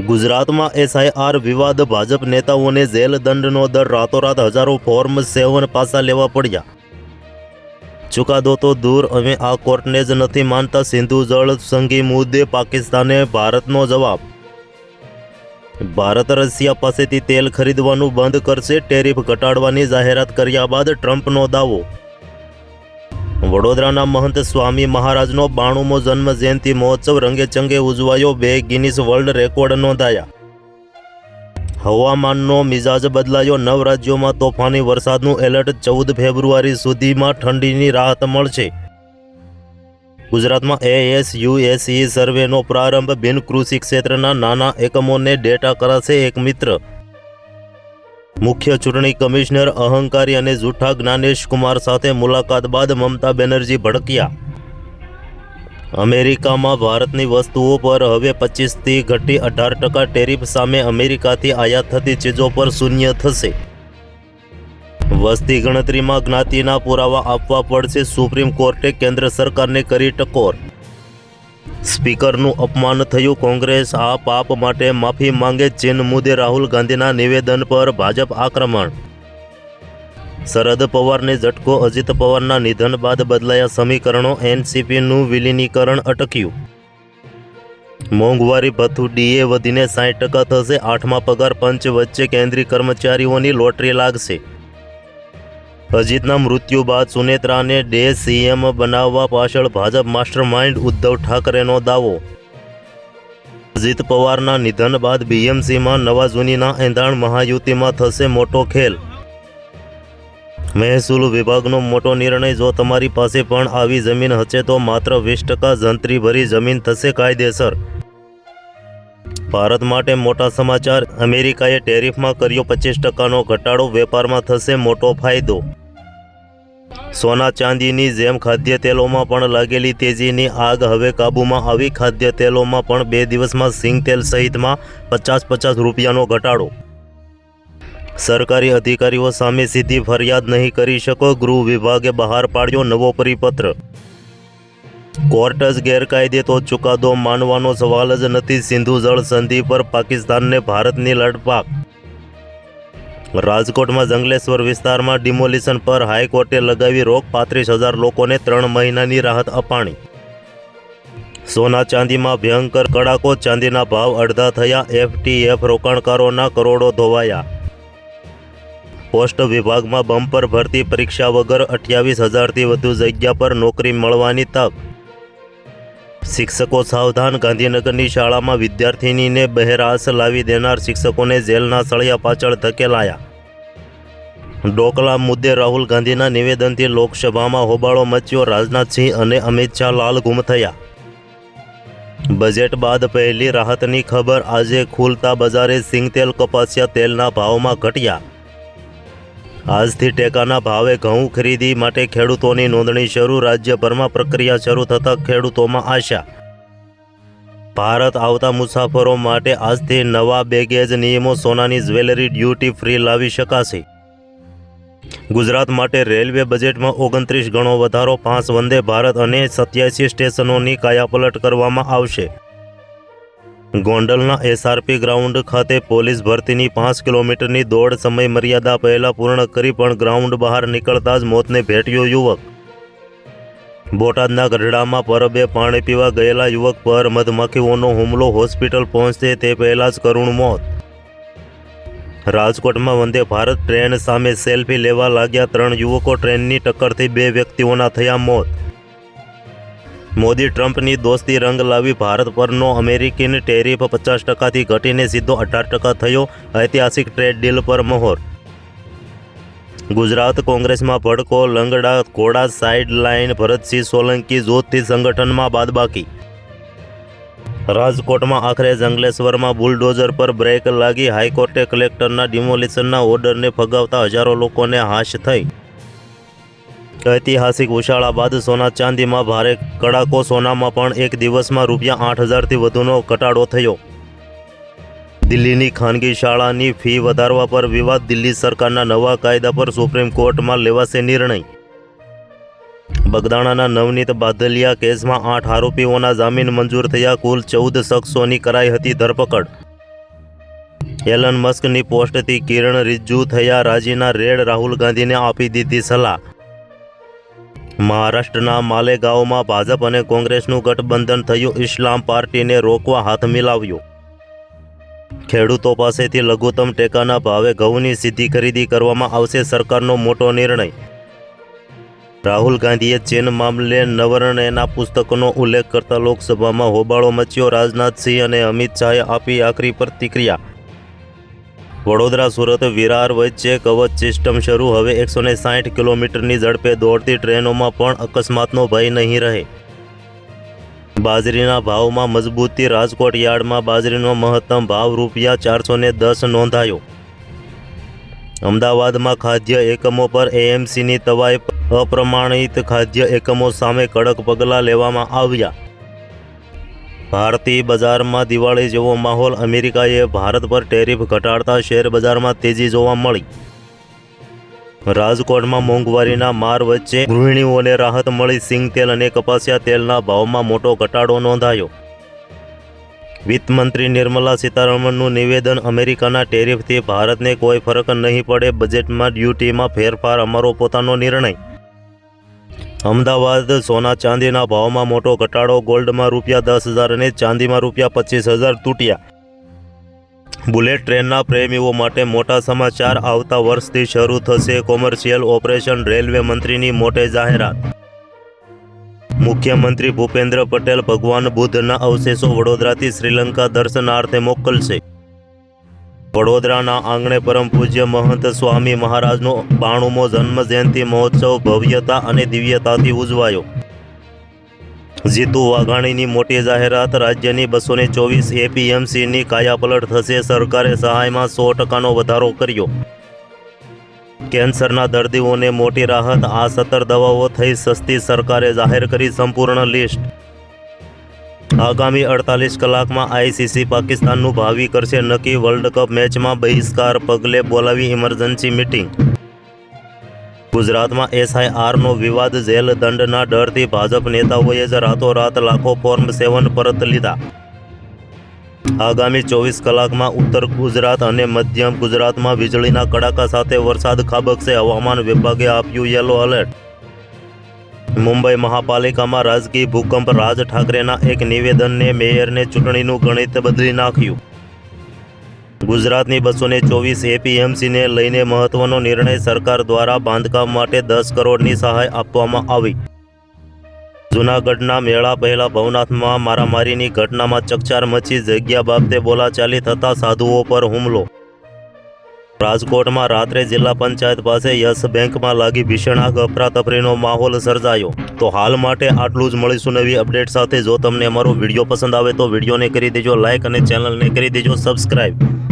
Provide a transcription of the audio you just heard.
ગુજરાતમાં એસઆઈઆર વિવાદ, ભાજપ નેતાઓને જેલ દંડનો દર, રાતોરાત હજારો ફોર્મ 7 પાછા લેવા પડ્યા. ચુકાદો તો દૂર, અમે આ કોર્ટને જ નથી માનતા. સિંધુ જળ સંધિ મુદ્દે પાકિસ્તાને ભારતનો જવાબ. ભારત રશિયા પાસેથી તેલ ખરીદવાનું બંધ કરશે. ટેરિફ ઘટાડવાની જાહેરાત કર્યા બાદ ટ્રમ્પનો દાવો. વડોદરાના મહંત સ્વામી મહારાજનો 92મો જન્મ જયંતિ મહોત્સવ રંગેચંગે ઉજવાયો. 2 ગિનીસ વર્લ્ડ રેકોર્ડ નોંધાયા. હવામાનનો મિજાજ બદલાયો. 9 રાજ્યોમાં તોફાની વરસાદનું એલર્ટ. 14 ફેબ્રુઆરી સુધીમાં ઠંડીની રાહત મળશે. ગુજરાતમાં ASUSE સર્વેનો પ્રારંભ. બિન કૃષિ ક્ષેત્રના નાના એકમોને ડેટા કરાશે એક મિત્ર. મુખ્ય ચૂંટણી કમિશનર અહંકારી અને જૂઠા જ્ઞાનેશ કુમાર સાથે મુલાકાત બાદ મમતા બેનર્જી ભડક્યા. અમેરિકામાં ભારતની વસ્તુઓ પર હવે 25થી ઘટી 18% ટેરિફ સામે અમેરિકાથી આયાત થતી ચીજો પર શૂન્ય થશે. વસ્તી ગણતરીમાં જ્ઞાતિના પુરાવા આપવા પડશે. સુપ્રીમ કોર્ટે કેન્દ્ર સરકારને કરી ટકોર. સ્પીકરનું અપમાન થયું. કોંગ્રેસ આ પાપ માટે માફી માંગે. ચીન મુદ્દે રાહુલ ગાંધીના નિવેદન પર ભાજપ આક્રમણ. શરદ પવારને ઝટકો. અજીત પવારના નિધન બાદ બદલાયા સમીકરણો. એનસીપીનું વિલીનીકરણ અટક્યું. મોંઘવારી ભથ્થું ડીએ વધીને 60% થશે. 8મા પગાર પંચ વચ્ચે કેન્દ્રીય કર્મચારીઓની લોટરી લાગશે. અજીતના મૃત્યુ બાદ સુનેત્રાને ડે સીએમ બનાવવા પાછળ ભાજપ માસ્ટર માઇન્ડ. ઉદ્ધવ ઠાકરેનો દાવો. અજીત પવારના નિધન બાદ બીએમસીમાં નવા જૂનીના એંધાણ. મહાયુતિમાં થશે મોટો ખેલ. મહેસૂલ વિભાગનો મોટો નિર્ણય. જો તમારી પાસે પણ આવી જમીન હશે તો માત્ર 20% જંત્રી ભરી જમીન થશે કાયદેસર. ભારત માટે મોટા સમાચાર. અમેરિકાએ ટેરિફમાં કર્યો 25%નો ઘટાડો. વેપારમાં થશે મોટો ફાયદો. સોના ચાંદીની જેમ ખાદ્ય તેલોમાં પણ લાગેલી તેજીની આગ હવે કાબૂમાં આવી. ખાદ્ય તેલોમાં પણ 2 દિવસમાં સિંગ તેલ સહિતમાં 50-50 રૂપિયાનો ઘટાડો. સરકારી અધિકારીઓ સામે સીધી ફરિયાદ નહીં કરી શકો. ગૃહ વિભાગે બહાર પાડ્યો નવો પરિપત્ર. કોર્ટ જ ગેરકાયદે તો ચુકાદો માનવાનો સવાલ જ નથી. સિંધુ જળ સંધિ પર પાકિસ્તાનને ભારતની લડપાક. રાજકોટમાં જંગલેશ્વર વિસ્તારમાં ડિમોલિશન પર હાઈકોર્ટે લગાવી રોક. 35,000 લોકોને 3 મહિનાની રાહત અપાણી. સોના ચાંદીમાં ભયંકર કડાકો. ચાંદીના ભાવ અડધા થયા. FTF રોકાણકારોના કરોડો ધોવાયા. પોસ્ટ વિભાગમાં બમ્પર ભરતી. પરીક્ષા વગર 28,000થી વધુ જગ્યા પર નોકરી મળવાની તક. શિક્ષકો સાવધાન. ગાંધીનગરની શાળામાં વિદ્યાર્થિનીને બહેરાશ લાવી દેનાર શિક્ષકોને જેલના સળિયા પાછળ ધકેલાયા. ડોકલા મુદ્દે રાહુલ ગાંધીના નિવેદનથી લોકસભામાં હોબાળો મચ્યો. રાજનાથસિંહ અને અમિત શાહ લાલ ગુમ થયા. બજેટ બાદ પહેલી રાહતની ખબર. આજે ખુલતા બજારે સિંગતેલ, કપાસિયા તેલના ભાવમાં ઘટ્યા. આજથી ટેકાના ભાવે ઘઉં ખરીદી માટે ખેડૂતોની નોંધણી શરૂ. રાજ્યભરમાં પ્રક્રિયા શરૂ થતાં ખેડૂતોમાં આશા. ભારત આવતા મુસાફરો માટે આજથી નવા બેગેજ નિયમો. સોનાની જ્વેલરી ડ્યુટી ફ્રી લાવી શકાશે. ગુજરાત માટે રેલવે બજેટમાં 29 ગણો વધારો. 5 વંદે ભારત અને 87 સ્ટેશનોની કાયાપલટ કરવામાં આવશે. ગોંડલના SRP ગ્રાઉન્ડ ખાતે પોલીસ ભરતીની 5 કિલોમીટરની દોડ સમય મર્યાદા પહેલાં પૂર્ણ કરી પણ ગ્રાઉન્ડ બહાર નીકળતા જ મોતને ભેટ્યો યુવક. બોટાદના ગઢડામાં પરબે પાણી પીવા ગયેલા યુવક પર મધમાખીઓનો હુમલો. હોસ્પિટલ પહોંચશે તે પહેલાં જ કરુણ મોત. રાજકોટમાં વંદે ભારત ટ્રેન સામે સેલ્ફી લેવા લાગ્યા 3 યુવકો. ટ્રેનની ટક્કરથી 2 વ્યક્તિઓના થયા મોત. મોદી ટ્રમ્પની દોસ્તી રંગ લાવી. ભારત પરનો અમેરિકન ટેરિફ 50%થી ઘટીને સીધો 18% થયો. ઐતિહાસિક ટ્રેડ ડીલ પર મહોર. ગુજરાત કોંગ્રેસમાં ભડકો. લંગડા ઘોડા સાઇડલાઇન. ભરતસિંહ સોલંકી જૂથથી સંગઠનમાં બાદબાકી. રાજકોટમાં આખરે જંગલેશ્વરમાં બુલડોઝર પર બ્રેક લાગી. હાઈકોર્ટે કલેક્ટરના ડિમોલિશનના ઓર્ડરને ફગાવતા હજારો લોકોને હાશ થઈ. ઐતિહાસિક ઉછાળા બાદ સોના ચાંદીમાં ભારે કડાકો. સોનામાં પણ એક દિવસમાં ₹8,000થી વધુનો ઘટાડો થયો. દિલ્હીની ખાનગી શાળાની ફી વધારવા પર વિવાદ. દિલ્હી સરકારના નવા કાયદા પર સુપ્રીમ કોર્ટમાં લેવાશે નિર્ણય. બગદાણાના નવનીત બાદલિયા કેસમાં 8 આરોપીઓના જામીન મંજૂર થયા. કુલ 14 શખ્સોની કરાઈ હતી ધરપકડ. એલન મસ્કની પોસ્ટથી કિરણ રિજ્જુ થયા રાજીના રેડ, રાહુલ ગાંધીને આપી દીધી સલાહ. મહારાષ્ટ્રના માલેગાંવમાં ભાજપ અને કોંગ્રેસનું ગઠબંધન થયું, ઇસ્લામ પાર્ટીને રોકવા હાથ મિલાવ્યો. ખેડૂતો પાસેથી લઘુત્તમ ટેકાના ભાવે ઘઉંની સીધી ખરીદી કરવામાં આવશે, સરકારનો મોટો નિર્ણય. રાહુલ ગાંધીએ ચીન મામલે નવર્ણેના પુસ્તકનો ઉલ્લેખ કરતા લોકસભામાં હોબાળો મચ્યો, રાજનાથસિંહ અને અમિત શાહે આપી આકરી પ્રતિક્રિયા. વડોદરા સુરત વિરાર વચ્ચે કવચ સિસ્ટમ શરૂ, હવે 160 કિલોમીટરની ઝડપે દોડતી ટ્રેનોમાં પણ અકસ્માતનો ભય નહીં રહે. બાજરીના ભાવમાં મજબૂતી, રાજકોટ યાર્ડમાં બાજરીનો મહત્તમ ભાવ ₹410 નોંધાયો. અમદાવાદમાં ખાદ્ય એકમો પર એએમસીની તવાઈ, અપ્રમાણિત ખાદ્ય એકમો સામે કડક પગલાં લેવામાં આવ્યા. ભારતીય બજારમાં દિવાળી જેવો માહોલ, અમેરિકાએ ભારત પર ટેરિફ ઘટાડતા શેર બજારમાં તેજી જોવા મળી. રાજકોટમાં મોંઘવારીના માર વચ્ચે ગૃહિણીઓને રાહત મળી, સિંગતેલ અને કપાસિયા તેલના ભાવમાં મોટો ઘટાડો નોંધાયો. વિત્તમંત્રી નિર્મલા સીતારમણનું નિવેદન, અમેરિકાના ટેરિફથી ભારતને કોઈ ફરક નહીં પડે, બજેટમાં ડ્યુટીમાં ફેરફાર અમારો પોતાનો નિર્ણય. અમદાવાદ સોના ચાંદીના ભાવમાં મોટો ઘટાડો, ગોલ્ડમાં ₹10,000 અને ચાંદીમાં ₹25,000 તૂટ્યા. બુલેટ ટ્રેનના પ્રેમીઓ માટે મોટા સમાચાર, આવતા વર્ષથી શરૂ થશે કોમર્શિયલ ઓપરેશન, રેલવે મંત્રીની મોટી જાહેરાત. મુખ્યમંત્રી ભૂપેન્દ્ર પટેલ ભગવાન બુદ્ધના અવશેષો વડોદરાથી શ્રીલંકા દર્શનાર્થે મોકલશે. વડોદરાના આંગણે પરમ પૂજ્ય મહંત સ્વામી મહારાજનો 92મો જન્મ જયંતિ મહોત્સવ ભવ્યતા અને દિવ્યતાથી ઉજવાયો. જીતુ વાઘાણીની મોટી જાહેરાત, રાજ્યની 224 એપીએમસીની કાયાપલટ થશે, સરકારે સહાયમાં 100% વધારો કર્યો. કેન્સરના દર્દીઓને મોટી રાહત, આ 17 દવાઓ થઈ સસ્તી, સરકારે જાહેર કરી સંપૂર્ણ લિસ્ટ. આગામી 48 કલાકમાં આઈસીસી પાકિસ્તાનનું ભાવિ કરશે નક્કી, વર્લ્ડ કપ મેચમાં બહિષ્કાર પગલે બોલાવી ઇમરજન્સી મિટિંગ. ગુજરાતમાં એસઆઈઆરનો વિવાદ, જેલ દંડના ડરથી ભાજપ નેતાઓએ જ રાતોરાત લાખો ફોર્મ 7 પરત લીધા. આગામી 24 કલાકમાં ઉત્તર ગુજરાત અને મધ્ય ગુજરાતમાં વીજળીના કડાકા સાથે વરસાદ ખાબકશે, હવામાન વિભાગે આપ્યું યલો એલર્ટ. મુંબઈ મહાપાલિકામાં રાજકીય ભૂકંપ, રાજ ઠાકરેના એક નિવેદનને મેયરને ચૂંટણીનું ગણિત બદલી નાખ્યું. ગુજરાતની 224 એપીએમસીને લઈને મહત્વનો નિર્ણય, સરકાર દ્વારા બાંધકામ માટે 10 કરોડની સહાય આપવામાં આવી. જૂનાગઢના મેળા પહેલા ભવનાથમાં મારામારીની ઘટનામાં ચકચાર મચી, જગ્યા બાબતે બોલાચાલી થતા સાધુઓ પર હુમલો. રાજકોટમાં રાત્રે જિલ્લા પંચાયત પાસે યસ બેંકમાં લાગી ભીષણ આગ, અફરાતફરીનો માહોલ સર્જાયો. તો હાલ માટે આટલું જ, મળીશું નવી અપડેટ સાથે. જો તમને અમારો વિડીયો પસંદ આવે તો વિડીયોને કરી દેજો લાઇક અને ચેનલને કરી દેજો સબસ્ક્રાઈબ.